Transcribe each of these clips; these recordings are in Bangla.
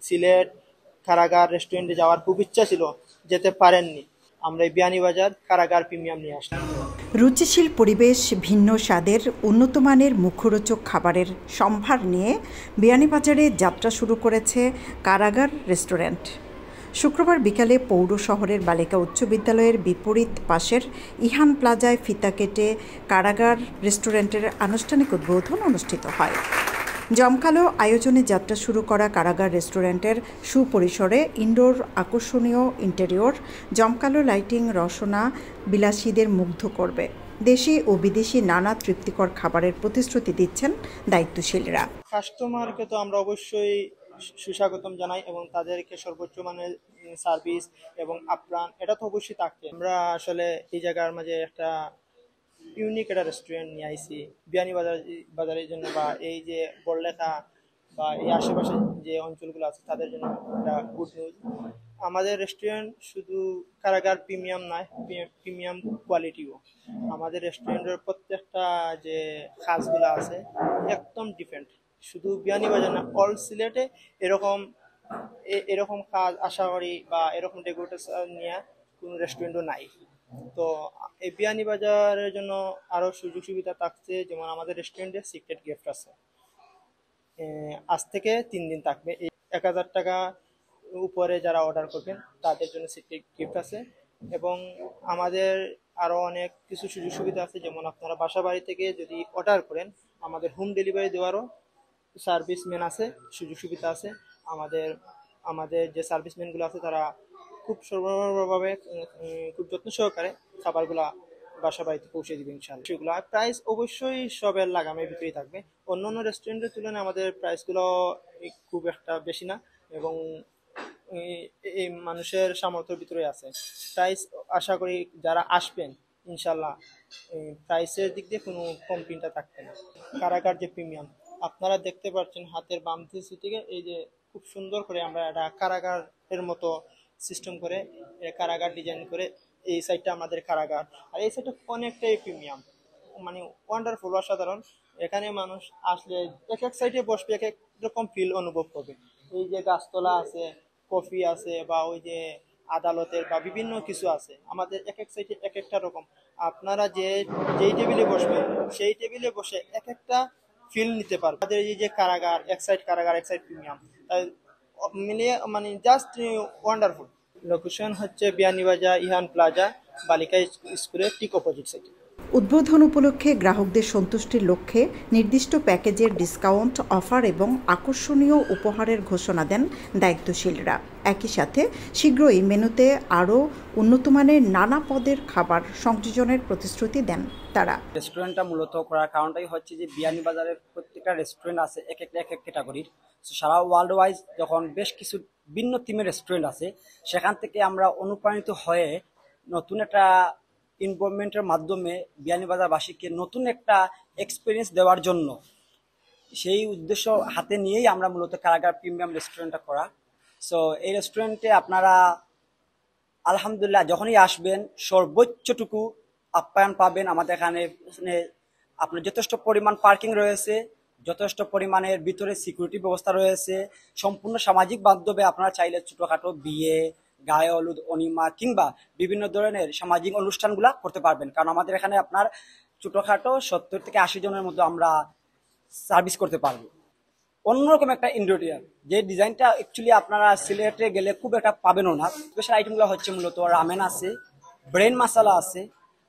সিলেট কারাগার রেস্টুরেন্টে যাওয়ার খুব ইচ্ছা ছিল, যেতে পারেননি। আমরা এই বিয়ানীবাজার কারাগার প্রিমিয়াম নিয়ে আসলাম। রুচিশীল পরিবেশ, ভিন্ন স্বাদের উন্নতমানের মুখরোচক খাবারের সম্ভার নিয়ে বিয়ানীবাজারে যাত্রা শুরু করেছে কারাগার রেস্টুরেন্ট। শুক্রবার বিকালে পৌর শহরের বালিকা উচ্চ বিদ্যালয়ের বিপরীত পাশের ইহান প্লাজায় ফিতা কেটে কারাগার রেস্টুরেন্টের আনুষ্ঠানিক উদ্বোধন অনুষ্ঠিত হয়। জমকালো আয়োজনে যাত্রা শুরু করা কারাগার রেস্টুরেন্টের সুপরিসরে ইনডোর আকর্ষণীয় ইন্টেরিয়র, জমকালো লাইটিং রসনা বিলাসীদের মুগ্ধ করবে। দেশি ও বিদেশি নানা তৃপ্তিকর খাবারের প্রতিশ্রুতি দিচ্ছেন দায়িত্বশীলরা। কাস্টমারকে তো আমরা অবশ্যই সুস্বাগতম জানাই এবং তাদেরকে সর্বোচ্চ মানের সার্ভিস এবং আপ্যায়ন এটা তো অবশ্যই থাকছে। আমরা আসলে এই জায়গার মাঝে একটা ইউনিক একটা রেস্টুরেন্ট নিয়ে আইছি বাজারের জন্য, বা এই যে বড়লেখা বা এই আশেপাশে যে অঞ্চলগুলো আছে তাদের জন্য একটা গুড নিউজ। আমাদের রেস্টুরেন্ট শুধু কারাগার প্রিমিয়াম নয়, প্রিমিয়াম কোয়ালিটিও। আমাদের রেস্টুরেন্টের প্রত্যেকটা যে কাজগুলো আছে একদম ডিফারেন্ট। শুধু বিয়ানীবাজার না, অল সিলেটে এরকম কাজ আশা করি বা এরকম ডেকোরেশন নিয়ে কোনো রেস্টুরেন্টও নাই। তো এই বিয়ানীবাজারের জন্য আরো সুযোগ সুবিধা থাকছে, যেমন আমাদের রেস্টুরেন্টে সিক্রেট গিফট আছে। আজ থেকে 3 দিন থাকবে। এই 1000 টাকা উপরে যারা অর্ডার করবেন তাদের জন্য সিক্রেট গিফট আছে। এবং আমাদের আরো অনেক কিছু সুযোগ সুবিধা আছে, যেমন আপনারা বাসা বাড়ি থেকে যদি অর্ডার করেন আমাদের হোম ডেলিভারি দেওয়ারও সার্ভিসম্যান আছে, সুযোগ সুবিধা আছে। আমাদের আমাদের যে সার্ভিসম্যানগুলো আছে তারা খুব সর্বভাবে খুব যত্ন সহকারে খাবারগুলা বাসা বাড়িতে পৌঁছে দিবে ইনশাআল্লাহ। সেগুলো প্রাইস অবশ্যই সবের লাগামের ভিতরেই থাকবে। অন্যান্য রেস্টুরেন্টের তুলনায় আমাদের প্রাইসগুলো খুব একটা বেশি না এবং এই মানুষের সামর্থ্যের ভিতরে আছে। প্রাইস আশা করি যারা আসবেন ইনশাআল্লাহ প্রাইসের দিক দিয়ে কোনো কমপ্লেইনটা থাকবে না। কারাগার যে প্রিমিয়াম আপনারা দেখতে পাচ্ছেন হাতের বাম থেকে এই যে খুব সুন্দর করে আমরা একটা কারাগারের মতো সিস্টেম করে কারাগার ডিজাইন করে, এই সাইডটা আমাদের কারাগার আর এই সাইডটা অনেকটাই প্রিমিয়াম, মানে ওয়ান্ডারফুল, অসাধারণ। এখানে মানুষ আসলে এক এক সাইডে বসবে এক এক রকম ফিল অনুভব করবে। এই যে গাছতলা আছে, কফি আছে, বা ওই যে আদালতের বা বিভিন্ন কিছু আছে, আমাদের এক এক সাইডে এক একটা রকম। আপনারা যেই টেবিলে বসবেন সেই টেবিলে বসে এক একটা ফিল নিতে পারবেন। আমাদের এই যে কারাগার, এক সাইড কারাগার এক সাইড প্রিমিয়াম মিলিয়ে মানে জাস্ট ওয়ান্ডারফুল। লোকেশন হচ্ছে বিয়ানীবাজার ইহান প্লাজা বালিকা স্কুলের ঠিক অপোজিট সাইডে। উদ্বোধন উপলক্ষে গ্রাহকদের সন্তুষ্টির লক্ষ্যে নির্দিষ্ট প্যাকেজের ডিসকাউন্ট অফার এবং আকর্ষণীয় উপহারের ঘোষণা দেন দায়িত্বশীলরা। একই সাথে শীঘ্রই মেনুতে আরও উন্নতমানের নানা পদের খাবার সংযোজনের প্রতিশ্রুতি দেন তারা। রেস্টুরেন্টটা মূলত করার কারণটাই হচ্ছে যে বিয়ানীবাজারের প্রত্যেকটা রেস্টুরেন্ট আছে এক এক ক্যাটাগরির। সারা ওয়ার্ল্ড ওয়াইজ যখন বেশ কিছু ভিন্ন থিমের রেস্টুরেন্ট আছে, সেখান থেকে আমরা অনুপ্রাণিত হয়ে নতুন একটা ইনভলভমেন্টের মাধ্যমে বিয়ানীবাজারবাসীকে নতুন একটা এক্সপিরিয়েন্স দেওয়ার জন্য সেই উদ্দেশ্য হাতে নিয়েই আমরা মূলত কারাগার প্রিমিয়াম রেস্টুরেন্টটা করা। সো এই রেস্টুরেন্টে আপনারা আলহামদুলিল্লাহ যখনই আসবেন সর্বোচ্চটুকু আপ্যায়ন পাবেন। আমাদের এখানে আপনার যথেষ্ট পরিমাণ পার্কিং রয়েছে, যথেষ্ট পরিমাণের ভিতরে সিকিউরিটি ব্যবস্থা রয়েছে। সম্পূর্ণ সামাজিক বান্ধবে আপনারা চাইলে ছোটখাটো বিয়ে, গায়ে হলুদ, অনিমা কিংবা বিভিন্ন ধরনের সামাজিক অনুষ্ঠানগুলা করতে পারবেন, কারণ আমাদের এখানে আপনার ছোটখাটো 70 থেকে 80 জনের মতো আমরা সার্ভিস করতে পারবো। অন্যরকম একটা ইন্টেরিয়র, যে ডিজাইনটা অ্যাকচুয়ালি আপনারা সিলেটে গেলে খুব একটা পাবেনও না। স্পেশাল আইটেমগুলো হচ্ছে মূলত রামেন আছে, ব্রেন মশলা আছে,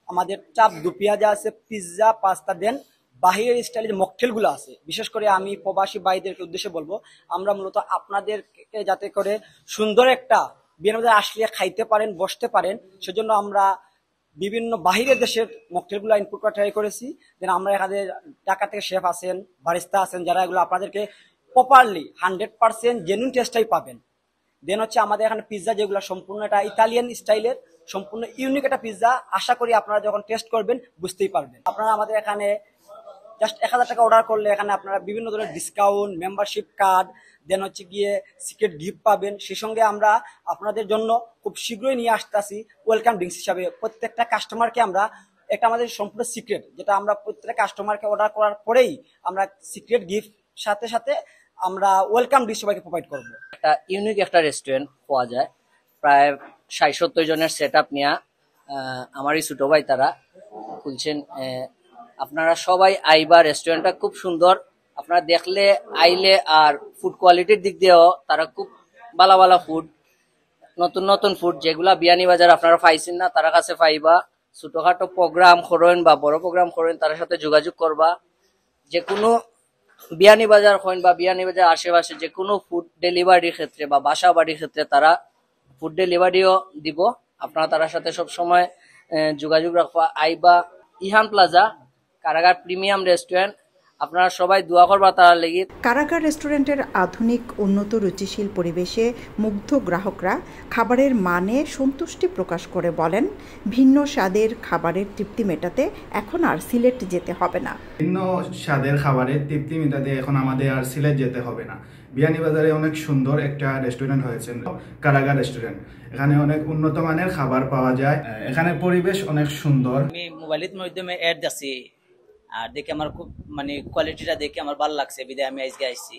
আমাদের চাপ দু পেঁয়াজা আছে, পিৎজা, পাস্তা, দেন বাহিরের স্টাইলে যে মকটেলগুলো আছে। বিশেষ করে আমি প্রবাসী ভাইদেরকে উদ্দেশ্যে বলবো, আমরা মূলত আপনাদেরকে যাতে করে সুন্দর একটা বিয়ানীবাজার আসলে খাইতে পারেন, বসতে পারেন, সেজন্য আমরা বিভিন্ন বাহিরের দেশের মকটেলগুলো ইনপুট করা ট্রাই করেছি। দেন আমরা এখানে ঢাকা থেকে শেফ আছেন, বারিস্তা আছেন, যারা এগুলো আপনাদেরকে প্রপারলি 100% জেনুইন টেস্টটাই পাবেন। দেন হচ্ছে আমাদের এখানে পিৎজা, যেগুলো সম্পূর্ণ একটা ইতালিয়ান স্টাইলের সম্পূর্ণ ইউনিক একটা পিৎজা। আশা করি আপনারা যখন টেস্ট করবেন বুঝতেই পারবেন। আপনারা আমাদের এখানে জাস্ট 1000 টাকা অর্ডার করলে এখানে আপনারা বিভিন্ন ধরনের ডিসকাউন্ট, মেম্বারশিপ কার্ড, দেন হচ্ছে গিয়ে সিক্রেট গিফট পাবেন। সেই সঙ্গে আমরা আপনাদের জন্য খুব শীঘ্রই নিয়ে আসতেছি ওয়েলকাম ড্রিঙ্কস হিসাবে প্রত্যেকটা কাস্টমারকে আমরা একটা আমাদের সম্পূর্ণ সিক্রেট, যেটা আমরা প্রত্যেকটা কাস্টমারকে অর্ডার করার পরেই আমরা সিক্রেট গিফট সাথে সাথে আমরা ওয়েলকাম ডিশ সবাইকে প্রোভাইড করবো। একটা ইউনিক একটা রেস্টুরেন্ট পাওয়া যায়, প্রায় ৬০-৭০ জনের সেট আপ নিয়ে আমারই ছোট ভাই তারা খুলছেন। আপনারা সবাই আইবা, রেস্টুরেন্টটা খুব সুন্দর, আপনারা দেখলে আইলে। আর ফুড কোয়ালিটির দিক দিয়েও তারা খুব ভালো ভালো ফুড, নতুন নতুন ফুড যেগুলা বিয়ানীবাজার আপনারা পাইছেন না তার কাছে পাইবা। ছোটখাটো প্রোগ্রাম করেন বা বড় প্রোগ্রাম করেন, তার সাথে যোগাযোগ করবা। যে কোনো বিয়ানীবাজার হইন বা বিয়ানীবাজার আশেপাশে যে কোনো ফুড ডেলিভারির ক্ষেত্রে বা বাসা বাড়ির ক্ষেত্রে তারা ফুড ডেলিভারিও দিব। আপনারা তার সাথে সবসময় যোগাযোগ রাখবা। আইবা ইহান প্লাজা কারাগার প্রিমিয়াম রেস্টুরেন্ট, আপনারা সবাই দোয়া করবা তার লাগি। কারাগার রেস্টুরেন্টের আধুনিক উন্নত রুচিশীল পরিবেশে মুগ্ধ গ্রাহকরা খাবারের মানে সন্তুষ্টি প্রকাশ করে বলেন, ভিন্ন স্বাদের খাবারের তৃপ্তি মেটাতে এখন আর সিলেট যেতে হবে না। ভিন্ন স্বাদের খাবারের তৃপ্তি মেটাতে এখন আমাদের আর সিলেট যেতে হবে না। বিয়ানীবাজারে অনেক সুন্দর একটা রেস্টুরেন্ট হয়েছে, কারাগার রেস্টুরেন্ট। এখানে অনেক উন্নত মানের খাবার পাওয়া যায়, এখানে পরিবেশ অনেক সুন্দর। আমি মোবাইলের মাধ্যমে অ্যাড দেখছি আর দেখে আমার খুব মানে কোয়ালিটিটা দেখে আমার ভালো লাগছে, বিদায় আমি আজকে আসছি।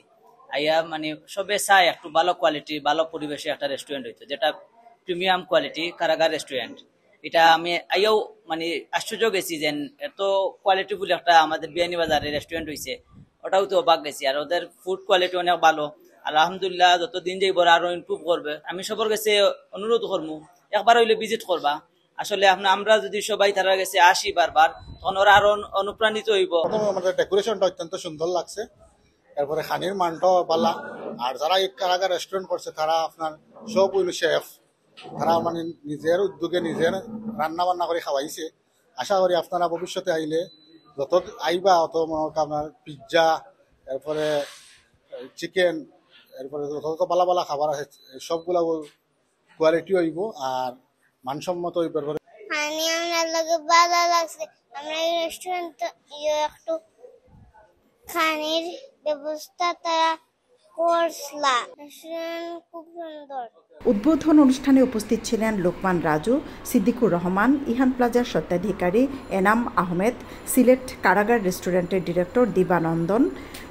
আইয়া মানে সবে চাই একটু ভালো কোয়ালিটি ভালো পরিবেশে একটা রেস্টুরেন্ট হইতো, যেটা প্রিমিয়াম কোয়ালিটি কারাগার রেস্টুরেন্ট। এটা আমি আইয়াও মানে আশ্চর্য গেছি যে এত কোয়ালিটিফুল একটা আমাদের বিয়ানীবাজারে রেস্টুরেন্ট হয়েছে, ওটাও তো অবাক গেছি। আর ওদের ফুড কোয়ালিটি অনেক ভালো, আলহামদুলিল্লাহ। যতদিন যাইব আরো ইমপ্রুভ করবে। আমি সবার কাছে অনুরোধ করবো একবার হইলে ভিজিট করবা। আসলে আমরা যদি সবাই তারা গেছে আসি বারবার, তখন ওরা আরো অনুপ্রাণিত হইব। আমাদের ডেকোরেশনটা অত্যন্ত সুন্দর লাগছে, এরপরে খানির মানটাও ভালো। আর যারা এই কারাগার রেস্টুরেন্ট করছে তারা আপনার সব হইল শেফ, তারা মানে নিজের উদ্যোগে নিজের রান্না বান্না করে খাওয়াইছে। আশা করি আপনারা ভবিষ্যতে আইলে যত আইবা অত আপনার পিৎজা, এরপরে চিকেন, এরপরে যত ভালো ভালো খাবার আছে সবগুলা কোয়ালিটি হইব আর মানসম্মত হইব। আমার লাগে ভালো লাগছে। আমরা এই রেস্টুরেন্ট একটু খানির ব্যবস্থা তারা করছলা, রেস্টুরেন্ট খুব সুন্দর। উদ্বোধন অনুষ্ঠানে উপস্থিত ছিলেন লোকমান রাজু, সিদ্দিকুর রহমান, ইহান প্লাজার স্বত্বাধিকারী এনাম আহমেদ, সিলেট কারাগার রেস্টুরেন্টের ডিরেক্টর দিবানন্দন,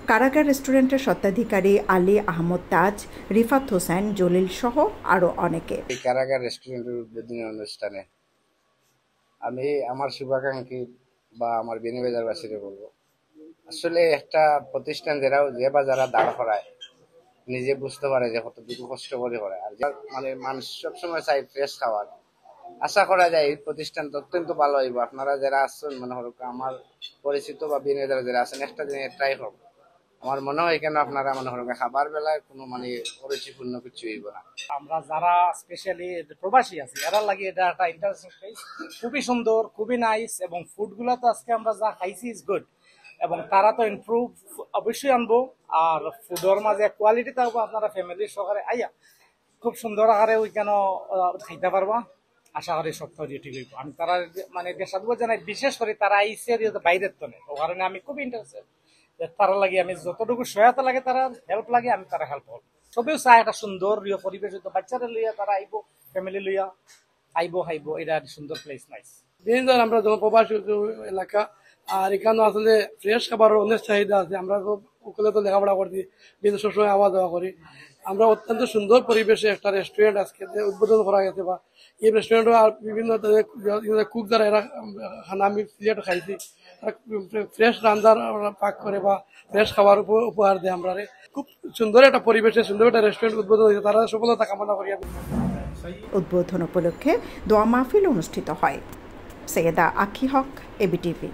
কারাগার রেস্টুরেন্টের স্বত্বাধিকারী আলী আহমদ তাজ, রিফাত হোসেন, জলিল সহ আরও অনেকে। এই কারাগার রেস্টুরেন্টের উদ্বোধনী অনুষ্ঠানে আমি আমার শুভাকাঙ্ক্ষী বা আমার বিয়ানীবাজারবাসীকে বলবো, আসলে একটা প্রতিষ্ঠান যারা দাঁড় করায় নিজে বুঝতে পারে যে কতটুকু কষ্ট করে করে। আর মানে মানুষ সবসময় চাই ফ্রেশ খাবার। আশা করা যায় এই প্রতিষ্ঠানটা অত্যন্ত ভালো হইব। আপনারা যারা আসছেন মনে হল আমার পরিচিত বা বিয়ানীবাজার যারা আছেন একটা দিনে ট্রাই করবো। আমার মনে হয় কেন আপনারা মনে হল খাবার বেলায় কোনো মানে অরুচিপূর্ণ কিছু হইব না। আমরা যারা স্পেশালি প্রবাসী আছি এরা লাগে এটা একটা ইন্টারেস্টিং প্লেস, খুবই সুন্দর, খুবই নাইস। এবং ফুডগুলো তো আজকে আমরা যা খাইছি ইজ গুড, এবং তারা তো ইমপ্রুভ অবশ্যই আনবো। আর ফুডের মাঝে কোয়ালিটি থাকবো, আপনারা ফ্যামিলির সহকারে আইয়া খুব সুন্দর আকারে ওইখানে খাইতে পারবা। আশা করি সপ্তাহ দিয়ে ঠিক হইব। আমি তারা মানে সাধুবাদ জানাই, বিশেষ করে তারা আইসে বাইরের তো নেই, ও কারণে আমি খুব ইন্টারেস্টেড। তারা লাগে আমি যতটুকু সহায়তা লাগে, তারা হেল্প লাগে, আমি তারা হেল্প করবো। সবেও চাই একটা সুন্দর পরিবেশ হইতো, বাচ্চারা লইয়া তারা আইব, ফ্যামিলি লইয়া আইব খাইব, এটা সুন্দর প্লেস নাইস। বিশেষ আমরা যখন প্রবাসী এলাকা, আর এখানে আসলে ফ্রেশ খাবারের অনেক চাহিদা আছে। আমরা ওখানে তো লেখাপড়া করছি, বিভিন্ন সবসময় আওয়া যাওয়া করি। আমরা অত্যন্ত সুন্দর পরিবেশে একটা রেস্টুরেন্ট আজকে উদ্বোধন করা গেছে, বা এই রেস্টুরেন্টও আর বিভিন্ন কুক যারা এরা খানা আমি সিলেট খাইছি, ফ্রেশ রান্নার পাক করে বা ফ্রেশ খাবার উপহার দেয়। আমরা খুব সুন্দর একটা পরিবেশে সুন্দর একটা রেস্টুরেন্ট উদ্বোধন হয়েছে, তারা সফলতা কামনা করি। উদ্বোধন উপলক্ষে দোয়া মাহফিল অনুষ্ঠিত হয়। সৈয়দা আখি হক, এবিটিভি।